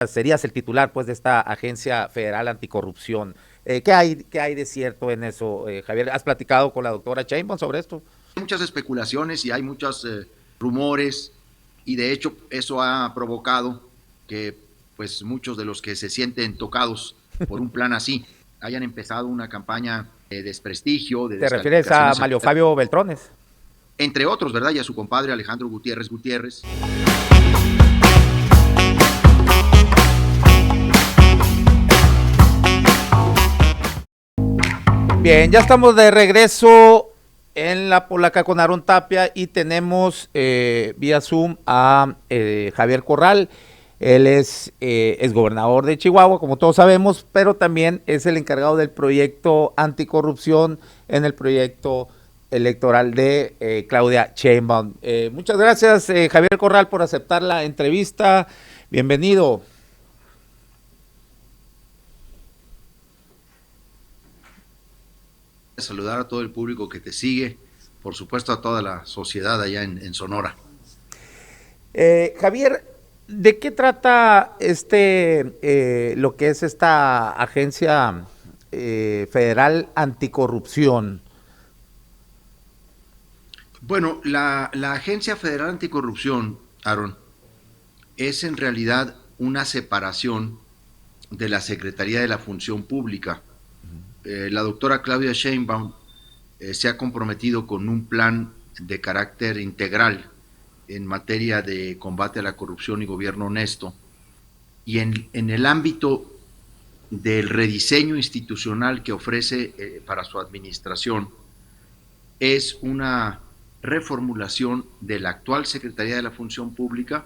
serías el titular pues de esta Agencia Federal Anticorrupción. Qué hay de cierto en eso, Javier? ¿Has platicado con la doctora Sheinbaum sobre esto? Hay muchas especulaciones y hay muchos rumores, y de hecho eso ha provocado que pues muchos de los que se sienten tocados por un plan así hayan empezado una campaña de desprestigio, de ¿Te refieres a descalificaciones, Mario Fabio Beltrones? entre otros, ¿verdad? Y a su compadre Alejandro Gutiérrez Gutiérrez. Bien, ya estamos de regreso en la Polaca con Aaron Tapia y tenemos vía Zoom a Javier Corral. Él es gobernador de Chihuahua, como todos sabemos, pero también es el encargado del proyecto anticorrupción en el proyecto electoral de Claudia Sheinbaum. Muchas gracias, Javier Corral, por aceptar la entrevista. Bienvenido. Saludar a todo el público que te sigue, por supuesto a toda la sociedad allá en Sonora. Javier, ¿de qué trata lo que es esta agencia federal anticorrupción? Bueno, la Agencia Federal Anticorrupción, Aaron, es en realidad una separación de la Secretaría de la Función Pública. La doctora Claudia Sheinbaum se ha comprometido con un plan de carácter integral en materia de combate a la corrupción y gobierno honesto, y en el ámbito del rediseño institucional que ofrece para su administración es una reformulación de la actual Secretaría de la Función Pública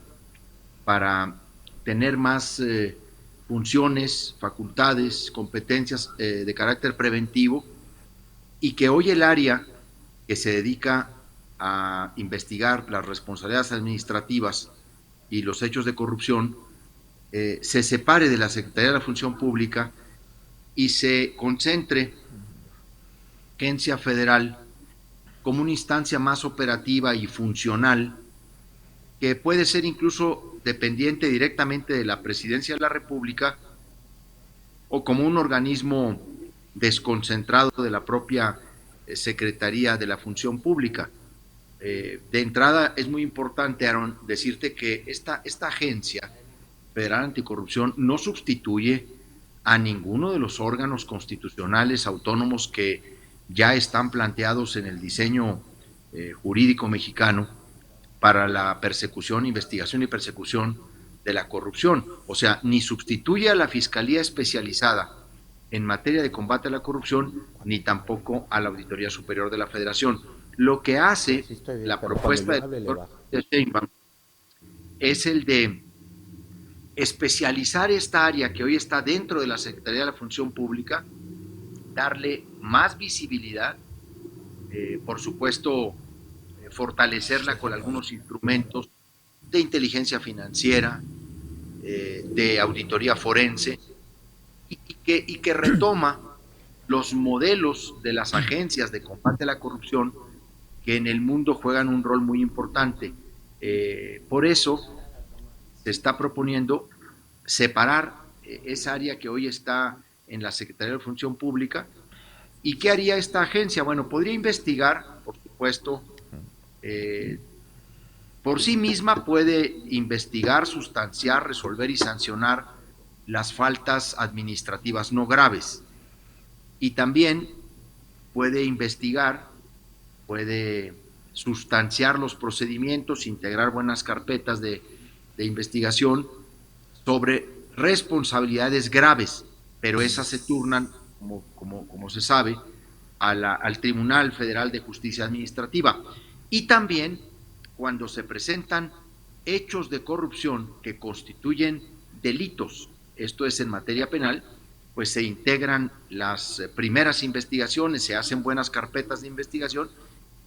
para tener más funciones, facultades, competencias de carácter preventivo, y que hoy el área que se dedica a investigar las responsabilidades administrativas y los hechos de corrupción se separe de la Secretaría de la Función Pública y se concentre agencia federal como una instancia más operativa y funcional, que puede ser incluso dependiente directamente de la Presidencia de la República o como un organismo desconcentrado de la propia Secretaría de la Función Pública. De entrada es muy importante, Aaron, decirte que esta agencia federal anticorrupción no sustituye a ninguno de los órganos constitucionales autónomos que ya están planteados en el diseño jurídico mexicano para la persecución, investigación y persecución de la corrupción. O sea, ni sustituye a la Fiscalía Especializada en materia de combate a la corrupción, ni tampoco a la Auditoría Superior de la Federación. Lo que hace Sí, estoy bien, la pero cuando propuesta yo del hable le doctor bajo. Sheinbaum es el de especializar esta área que hoy está dentro de la Secretaría de la Función Pública, darle más visibilidad, por supuesto, fortalecerla con algunos instrumentos de inteligencia financiera, de auditoría forense, y que retoma los modelos de las agencias de combate a la corrupción que en el mundo juegan un rol muy importante. Por eso se está proponiendo separar esa área que hoy está en la Secretaría de Función Pública. ¿Y qué haría esta agencia? Bueno, podría investigar, por supuesto, eh, por sí misma puede investigar, sustanciar, resolver y sancionar las faltas administrativas no graves. Y también puede investigar, puede sustanciar los procedimientos, integrar buenas carpetas de investigación sobre responsabilidades graves, pero esas se turnan, como se sabe, al Tribunal Federal de Justicia Administrativa. Y también cuando se presentan hechos de corrupción que constituyen delitos, esto es en materia penal, pues se integran las primeras investigaciones, se hacen buenas carpetas de investigación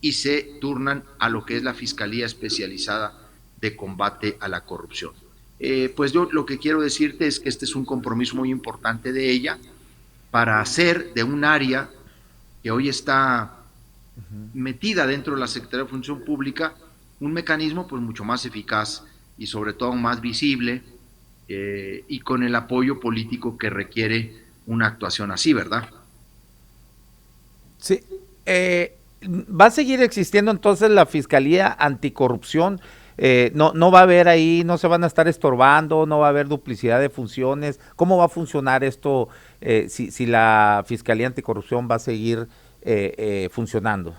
y se turnan a lo que es la Fiscalía Especializada de Combate a la Corrupción. Pues yo lo que quiero decirte es que este es un compromiso muy importante de ella para hacer de un área que hoy está metida dentro de la Secretaría de Función Pública un mecanismo pues mucho más eficaz y sobre todo más visible, y con el apoyo político que requiere una actuación así, ¿verdad? Sí. ¿Va a seguir existiendo entonces la Fiscalía Anticorrupción? No va a haber ahí, no se van a estar estorbando, no va a haber duplicidad de funciones. ¿Cómo va a funcionar esto si la Fiscalía Anticorrupción va a seguir funcionando?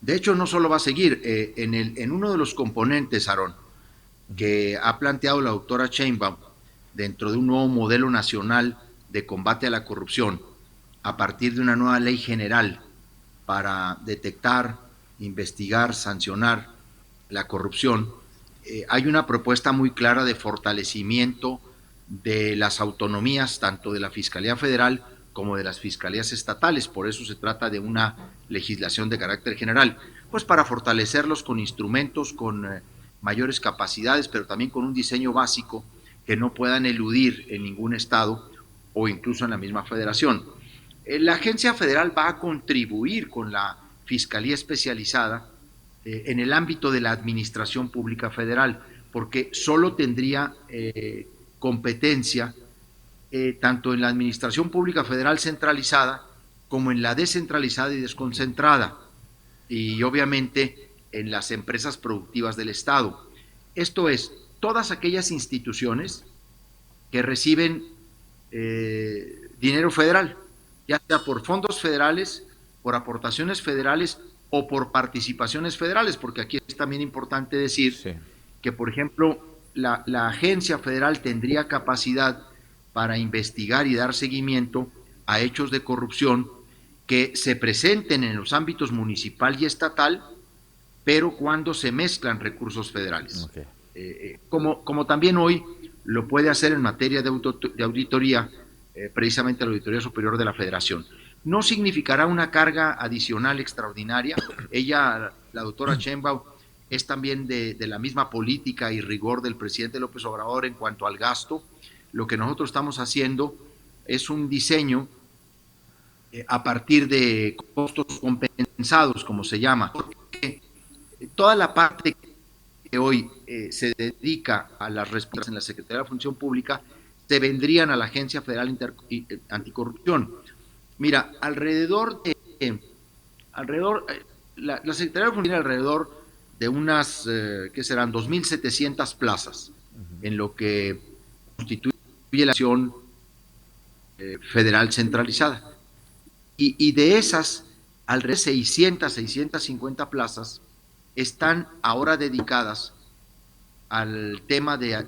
De hecho, no solo va a seguir, en uno de los componentes, Aarón, que ha planteado la doctora Sheinbaum dentro de un nuevo modelo nacional de combate a la corrupción, a partir de una nueva ley general para detectar, investigar, sancionar la corrupción, hay una propuesta muy clara de fortalecimiento de las autonomías, tanto de la Fiscalía Federal como de las fiscalías estatales. Por eso se trata de una legislación de carácter general, pues para fortalecerlos con instrumentos, con mayores capacidades, pero también con un diseño básico que no puedan eludir en ningún estado o incluso en la misma federación. La agencia federal va a contribuir con la Fiscalía Especializada en el ámbito de la Administración Pública Federal, porque solo tendría competencia tanto en la Administración Pública Federal centralizada como en la descentralizada y desconcentrada, y obviamente en las empresas productivas del Estado. Esto es, todas aquellas instituciones que reciben dinero federal, ya sea por fondos federales, por aportaciones federales o por participaciones federales, porque aquí es también importante decir que, por ejemplo, la agencia federal tendría capacidad para investigar y dar seguimiento a hechos de corrupción que se presenten en los ámbitos municipal y estatal, pero cuando se mezclan recursos federales. Como también hoy lo puede hacer en materia de auditoría, precisamente la Auditoría Superior de la Federación. No significará una carga adicional extraordinaria. Ella, la doctora Sheinbaum, es también de la misma política y rigor del presidente López Obrador en cuanto al gasto. Lo que nosotros estamos haciendo es un diseño a partir de costos compensados, como se llama, porque toda la parte que hoy se dedica a las respuestas en la Secretaría de la Función Pública se vendrían a la Agencia Federal Anticorrupción. Mira, la Secretaría de la Función tiene alrededor de unas, ¿qué serán? 2.700 plazas, en lo que constituye la acción federal centralizada. Y de esas, alrededor de 650 plazas están ahora dedicadas al tema de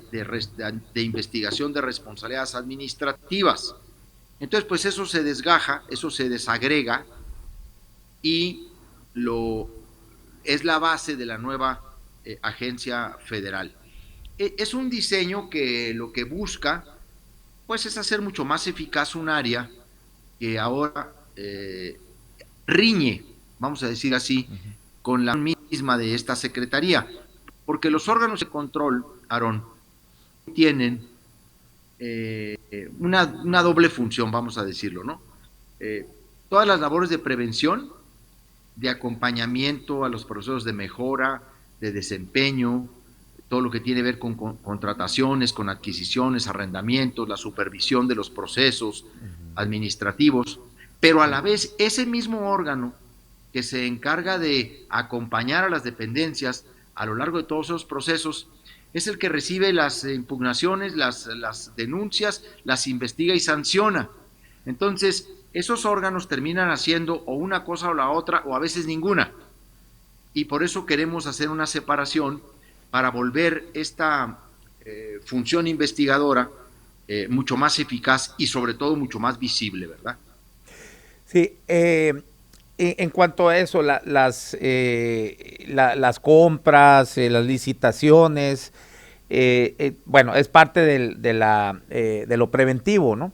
investigación de responsabilidades administrativas. Entonces, pues eso se desgaja, eso se desagrega y es la base de la nueva agencia federal. Es un diseño que lo que busca, pues, es hacer mucho más eficaz un área que ahora riñe, vamos a decir así, con la misma de esta secretaría, porque los órganos de control, Aarón, tienen una doble función, vamos a decirlo, ¿no? Todas las labores de prevención, de acompañamiento a los procesos de mejora, de desempeño, todo lo que tiene que ver con contrataciones, con adquisiciones, arrendamientos, la supervisión de los procesos administrativos, pero a la vez ese mismo órgano que se encarga de acompañar a las dependencias a lo largo de todos esos procesos es el que recibe las impugnaciones, las denuncias, las investiga y sanciona. Entonces, esos órganos terminan haciendo o una cosa o la otra, o a veces ninguna. Y por eso queremos hacer una separación para volver esta función investigadora mucho más eficaz y sobre todo mucho más visible, ¿verdad? Sí, en cuanto a eso, las compras, las licitaciones, bueno, es parte de lo preventivo, ¿no?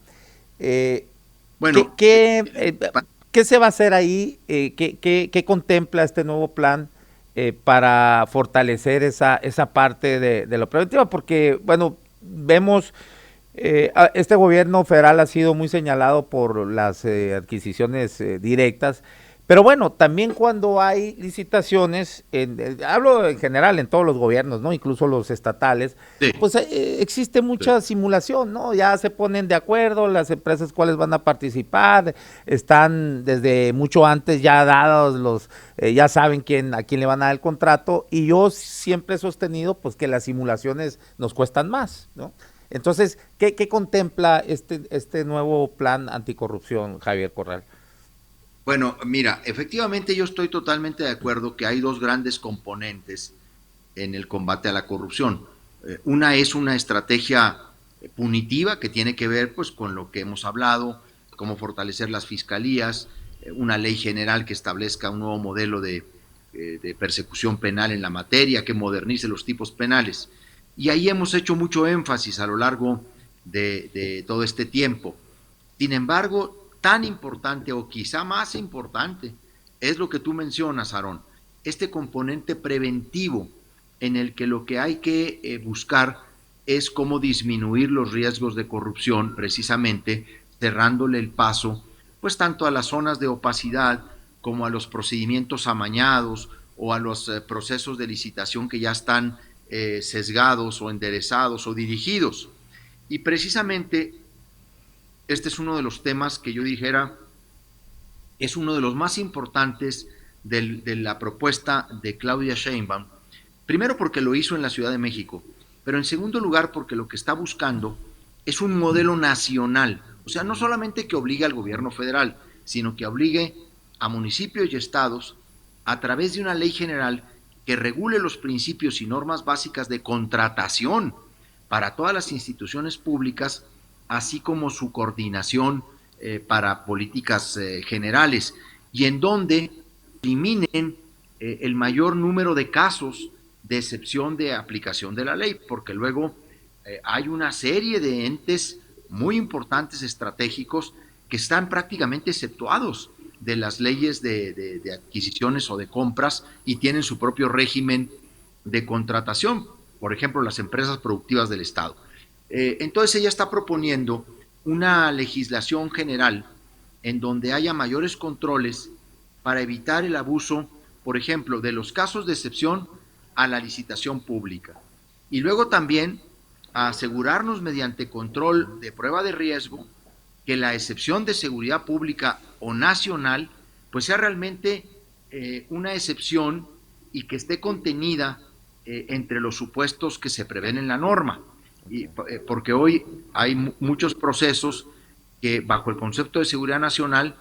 Bueno, ¿Qué se va a hacer ahí? ¿Qué contempla este nuevo plan para fortalecer esa parte de lo preventivo? Porque, bueno, vemos, este gobierno federal ha sido muy señalado por las adquisiciones directas, Pero bueno, también cuando hay licitaciones, hablo en general en todos los gobiernos, ¿no? Incluso los estatales, Sí, pues existe sí. mucha simulación, ¿no? Ya se ponen de acuerdo las empresas cuáles van a participar, están desde mucho antes ya dados ya saben a quién le van a dar el contrato, y yo siempre he sostenido pues que las simulaciones nos cuestan más, ¿no? Entonces, ¿qué contempla este nuevo plan anticorrupción, Javier Corral? Bueno, mira, efectivamente yo estoy totalmente de acuerdo que hay dos grandes componentes en el combate a la corrupción. Una es una estrategia punitiva que tiene que ver pues con lo que hemos hablado, cómo fortalecer las fiscalías, una ley general que establezca un nuevo modelo de persecución penal en la materia, que modernice los tipos penales. Y ahí hemos hecho mucho énfasis a lo largo de todo este tiempo. Sin embargo, tan importante o quizá más importante es lo que tú mencionas, Aarón, este componente preventivo en el que lo que hay que buscar es cómo disminuir los riesgos de corrupción, precisamente cerrándole el paso, pues tanto a las zonas de opacidad como a los procedimientos amañados o a los procesos de licitación que ya están sesgados o enderezados o dirigidos. Y precisamente este es uno de los temas que yo dijera es uno de los más importantes de la propuesta de Claudia Sheinbaum. Primero porque lo hizo en la Ciudad de México, pero en segundo lugar porque lo que está buscando es un modelo nacional. O sea, no solamente que obligue al gobierno federal, sino que obligue a municipios y estados a través de una ley general que regule los principios y normas básicas de contratación para todas las instituciones públicas, así como su coordinación para políticas generales, y en donde eliminen el mayor número de casos de excepción de aplicación de la ley, porque luego hay una serie de entes muy importantes estratégicos que están prácticamente exceptuados de las leyes de adquisiciones o de compras y tienen su propio régimen de contratación, por ejemplo, las empresas productivas del Estado. Entonces ella está proponiendo una legislación general en donde haya mayores controles para evitar el abuso, por ejemplo, de los casos de excepción a la licitación pública. Y luego también a asegurarnos mediante control de prueba de riesgo que la excepción de seguridad pública o nacional pues sea realmente una excepción y que esté contenida entre los supuestos que se prevén en la norma. Porque hoy hay muchos procesos que bajo el concepto de seguridad nacional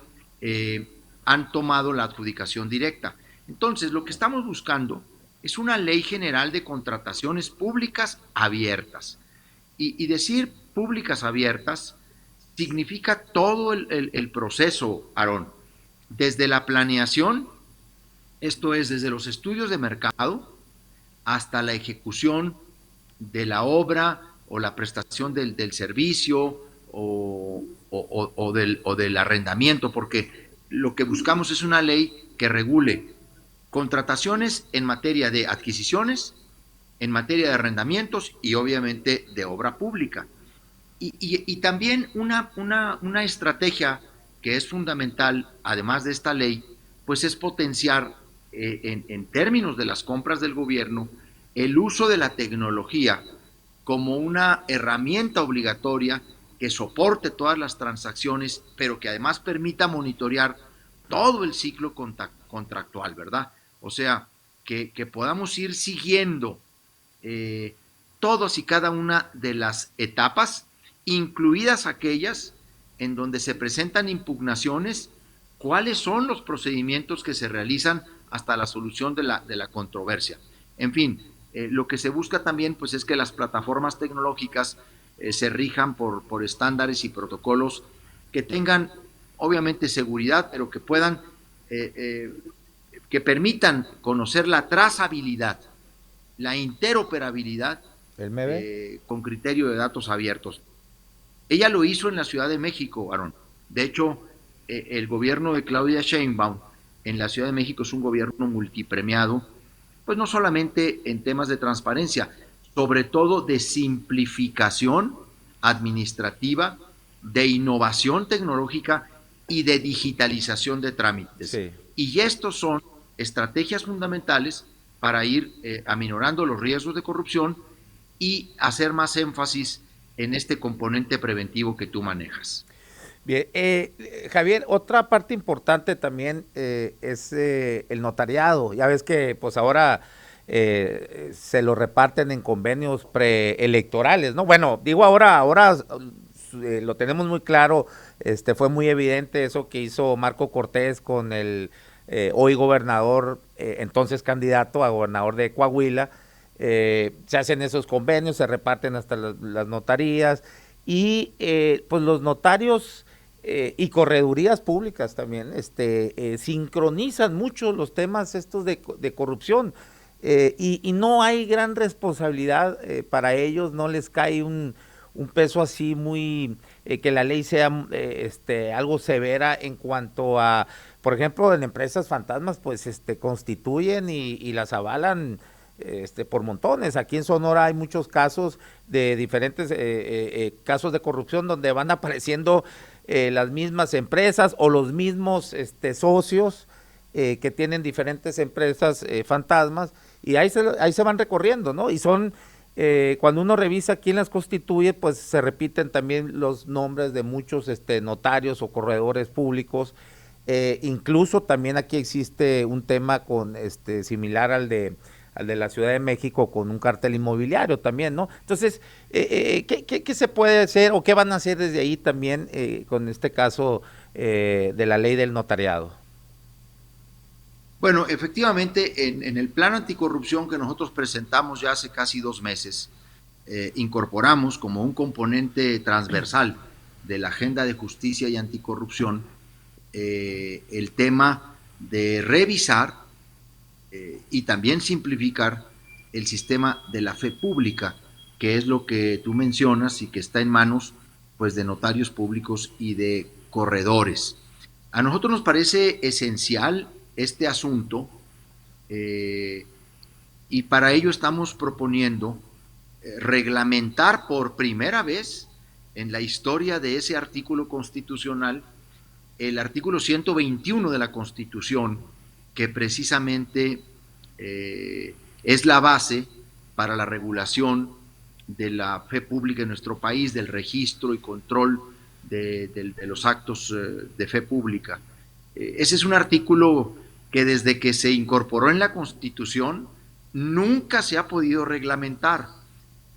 han tomado la adjudicación directa. Entonces, lo que estamos buscando es una ley general de contrataciones públicas abiertas. Y decir públicas abiertas significa todo el proceso, Aarón, desde la planeación, esto es, desde los estudios de mercado, hasta la ejecución de la obra o la prestación del servicio o del arrendamiento, porque lo que buscamos es una ley que regule contrataciones en materia de adquisiciones, en materia de arrendamientos y obviamente de obra pública. Y también una estrategia que es fundamental, además de esta ley, pues es potenciar en términos de las compras del gobierno el uso de la tecnología como una herramienta obligatoria que soporte todas las transacciones, pero que además permita monitorear todo el ciclo contractual, ¿verdad? O sea, que podamos ir siguiendo todas y cada una de las etapas, incluidas aquellas en donde se presentan impugnaciones, cuáles son los procedimientos que se realizan hasta la solución de la controversia. En fin, lo que se busca también pues, es que las plataformas tecnológicas se rijan por estándares y protocolos que tengan, obviamente, seguridad, pero que puedan, que permitan conocer la trazabilidad, la interoperabilidad con criterio de datos abiertos. Ella lo hizo en la Ciudad de México, Aarón. De hecho, el gobierno de Claudia Sheinbaum en la Ciudad de México es un gobierno multipremiado, pues no solamente en temas de transparencia, sobre todo de simplificación administrativa, de innovación tecnológica y de digitalización de trámites. Sí. Y estos son estrategias fundamentales para ir aminorando los riesgos de corrupción y hacer más énfasis en este componente preventivo que tú manejas. Bien, Javier, otra parte importante también es el notariado. Ya ves que pues ahora se lo reparten en convenios preelectorales, ¿no? Bueno, digo ahora lo tenemos muy claro, fue muy evidente eso que hizo Marco Cortés con el hoy gobernador, entonces candidato a gobernador de Coahuila. Se hacen esos convenios, se reparten hasta las notarías y pues los notarios y corredurías públicas también sincronizan mucho los temas estos de corrupción y no hay gran responsabilidad para ellos, no les cae un peso así muy, que la ley sea algo severa en cuanto a, por ejemplo, en empresas fantasmas, pues constituyen y las avalan por montones. Aquí en Sonora hay muchos casos de diferentes casos de corrupción donde van apareciendo las mismas empresas o los mismos socios que tienen diferentes empresas fantasmas y ahí se van recorriendo, ¿no? Y son, cuando uno revisa quién las constituye, pues se repiten también los nombres de muchos notarios o corredores públicos. Incluso también aquí existe un tema con similar al de la Ciudad de México con un cártel inmobiliario también, ¿no? Entonces, ¿qué se puede hacer o qué van a hacer desde ahí también con este caso de la ley del notariado? Bueno, efectivamente, en el plan anticorrupción que nosotros presentamos ya hace casi 2 meses, incorporamos como un componente transversal de la agenda de justicia y anticorrupción el tema de revisar y también simplificar el sistema de la fe pública, que es lo que tú mencionas y que está en manos pues de notarios públicos y de corredores. A nosotros nos parece esencial este asunto y para ello estamos proponiendo reglamentar por primera vez en la historia de ese artículo constitucional el artículo 121 de la Constitución, que precisamente es la base para la regulación de la fe pública en nuestro país, del registro y control de los actos de fe pública. Ese es un artículo que desde que se incorporó en la Constitución nunca se ha podido reglamentar.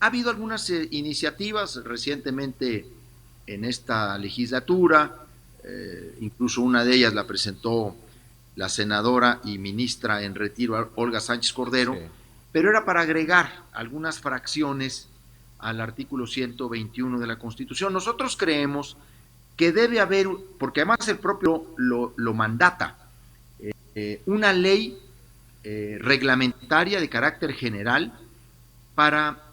Ha habido algunas iniciativas recientemente en esta legislatura, incluso una de ellas la presentó la senadora y ministra en retiro Olga Sánchez Cordero, sí, pero era para agregar algunas fracciones al artículo 121 de la Constitución. Nosotros creemos que debe haber, porque además el propio lo mandata, una ley reglamentaria de carácter general para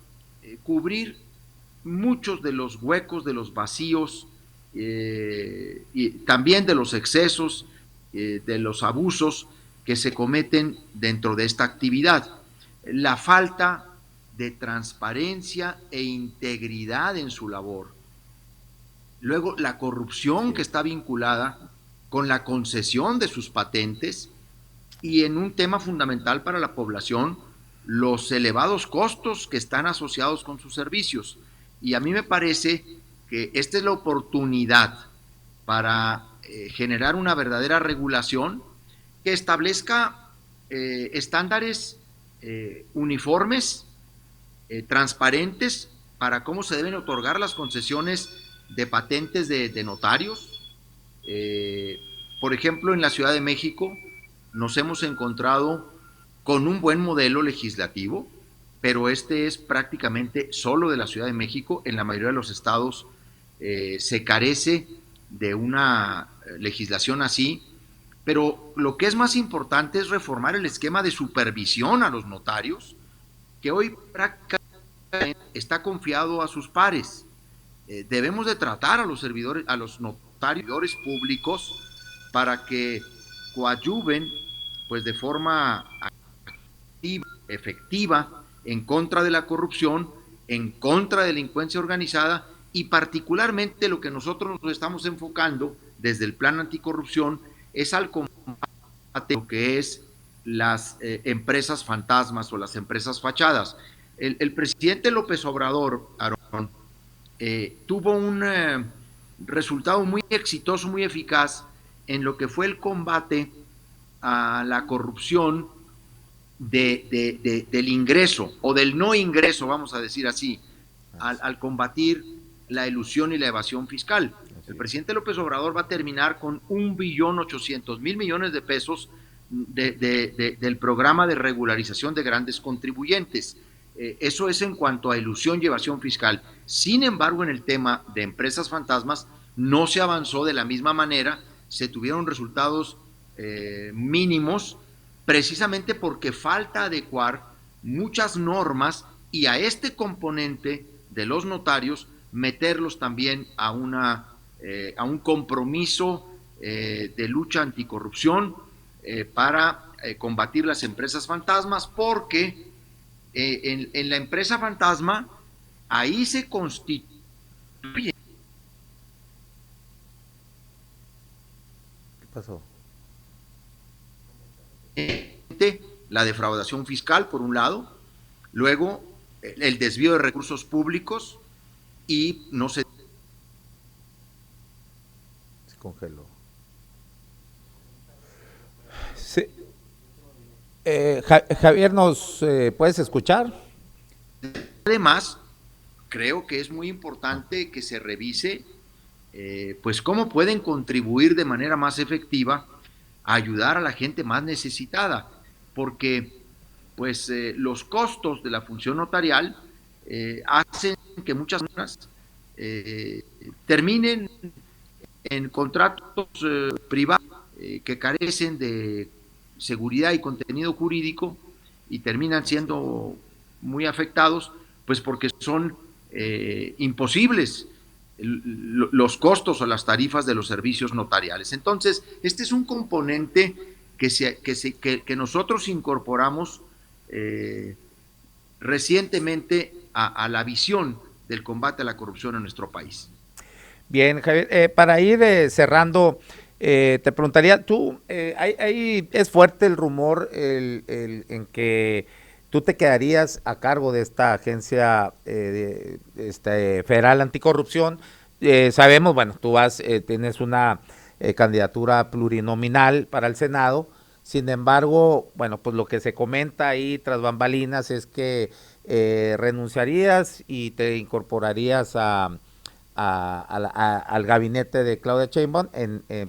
cubrir muchos de los huecos, de los vacíos y también de los excesos, de los abusos que se cometen dentro de esta actividad. La falta de transparencia e integridad en su labor. Luego, la corrupción que está vinculada con la concesión de sus patentes y en un tema fundamental para la población, los elevados costos que están asociados con sus servicios. Y a mí me parece que esta es la oportunidad para generar una verdadera regulación que establezca estándares uniformes, transparentes para cómo se deben otorgar las concesiones de patentes de notarios. Por ejemplo, en la Ciudad de México nos hemos encontrado con un buen modelo legislativo, pero este es prácticamente solo de la Ciudad de México. En la mayoría de los estados se carece de una legislación así, pero lo que es más importante es reformar el esquema de supervisión a los notarios, que hoy prácticamente está confiado a sus pares. Debemos de tratar a los servidores, a los notarios públicos para que coadyuven pues de forma activa, efectiva en contra de la corrupción, en contra de la delincuencia organizada y particularmente lo que nosotros nos estamos enfocando desde el plan anticorrupción es al combate lo que es las empresas fantasmas o las empresas fachadas. El presidente López Obrador, Aarón, tuvo un resultado muy exitoso, muy eficaz en lo que fue el combate a la corrupción del ingreso o del no ingreso, vamos a decir así, al combatir la elusión y la evasión fiscal. El presidente López Obrador va a terminar con 1.800.000 millones de pesos del programa de regularización de grandes contribuyentes. Eso es en cuanto a elusión y evasión fiscal. Sin embargo, en el tema de empresas fantasmas no se avanzó de la misma manera, se tuvieron resultados mínimos, precisamente porque falta adecuar muchas normas y a este componente de los notarios meterlos también a un compromiso de lucha anticorrupción para combatir las empresas fantasmas, porque en la empresa fantasma ahí se constituye. ¿Qué pasó? La defraudación fiscal, por un lado, luego el desvío de recursos públicos y no se congeló. Sí. Javier, ¿nos puedes escuchar? Además, creo que es muy importante que se revise pues cómo pueden contribuir de manera más efectiva a ayudar a la gente más necesitada, porque pues los costos de la función notarial hacen que muchas personas terminen en contratos privados que carecen de seguridad y contenido jurídico y terminan siendo muy afectados, pues porque son imposibles los costos o las tarifas de los servicios notariales. Entonces, este es un componente que nosotros incorporamos recientemente a la visión del combate a la corrupción en nuestro país. Bien, Javier, para ir cerrando, te preguntaría, tú, es fuerte el rumor en que tú te quedarías a cargo de esta agencia federal anticorrupción. Sabemos, bueno, tú tienes una candidatura plurinominal para el Senado. Sin embargo, bueno, pues lo que se comenta ahí tras bambalinas es que renunciarías y te incorporarías al gabinete de Claudia Sheinbaum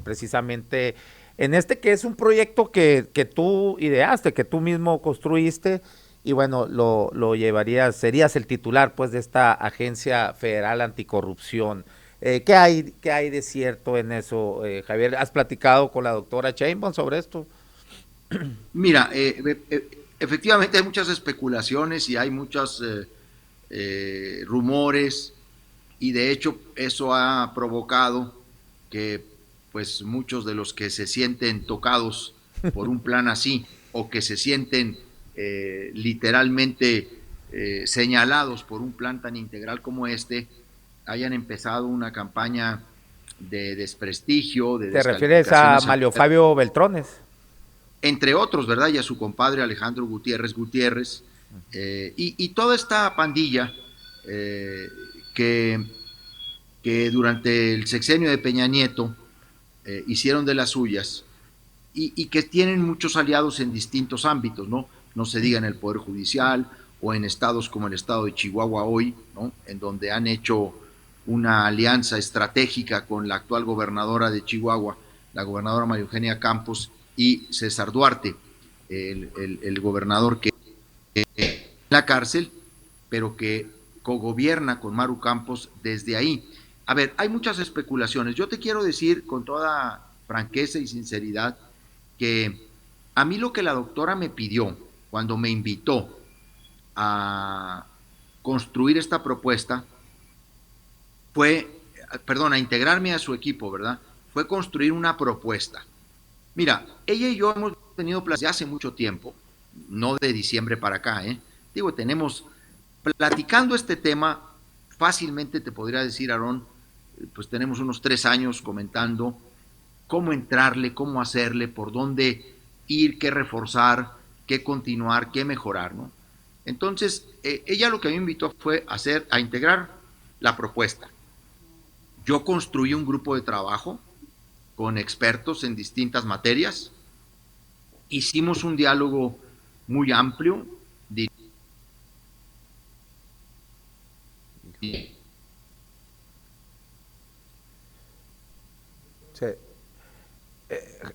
precisamente en que es un proyecto que tú ideaste, que tú mismo construiste, y bueno, lo llevarías, serías el titular pues de esta agencia federal anticorrupción. ¿Qué hay de cierto en eso, Javier? ¿Has platicado con la doctora Sheinbaum sobre esto? Mira, efectivamente hay muchas especulaciones y hay muchos rumores, y de hecho eso ha provocado que pues muchos de los que se sienten tocados por un plan así o que se sienten literalmente señalados por un plan tan integral como este hayan empezado una campaña de desprestigio, de ¿Te refieres a Mario Fabio Beltrones? Entre otros, ¿verdad? Y a su compadre Alejandro Gutiérrez, y toda esta pandilla que durante el sexenio de Peña Nieto hicieron de las suyas y que tienen muchos aliados en distintos ámbitos, ¿no? No se diga en el Poder Judicial o en estados como el estado de Chihuahua hoy, ¿no? En donde han hecho una alianza estratégica con la actual gobernadora de Chihuahua, la gobernadora María Eugenia Campos, y César Duarte, el gobernador que en la cárcel, pero que cogobierna con Maru Campos desde ahí. A ver, hay muchas especulaciones. Yo te quiero decir con toda franqueza y sinceridad que a mí lo que la doctora me pidió cuando me invitó a construir esta propuesta a integrarme a su equipo, ¿verdad? Fue construir una propuesta. Mira, ella y yo hemos tenido desde hace mucho tiempo, no de diciembre para acá, tenemos platicando este tema, fácilmente te podría decir, Aarón, pues tenemos unos 3 años comentando cómo entrarle, cómo hacerle, por dónde ir, qué reforzar, qué continuar, qué mejorar, ¿no? Entonces, ella lo que me invitó fue a integrar la propuesta. Yo construí un grupo de trabajo con expertos en distintas materias, hicimos un diálogo muy amplio. Sí.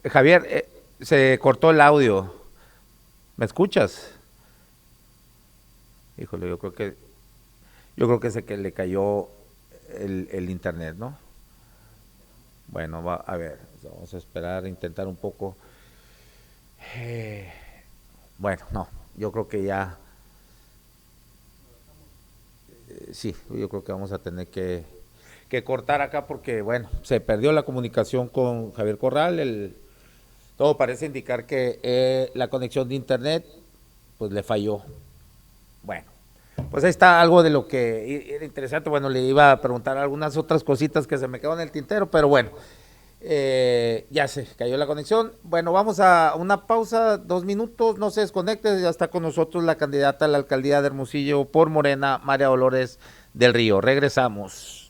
Javier, se cortó el audio. ¿Me escuchas? Híjole, yo creo que sé que le cayó el internet, ¿no? Bueno, a ver, vamos a esperar, intentar un poco. Eh, bueno, no, yo creo que ya, sí, yo creo que vamos a tener que cortar acá porque, bueno, se perdió la comunicación con Javier Corral, todo parece indicar que la conexión de internet, pues le falló. Bueno, pues ahí está algo de lo que era interesante. Bueno, le iba a preguntar algunas otras cositas que se me quedaron en el tintero, pero bueno, ya se cayó la conexión. Bueno, vamos a una pausa, 2 minutos, no se desconecte, ya está con nosotros la candidata a la alcaldía de Hermosillo por Morena, María Dolores del Río. Regresamos.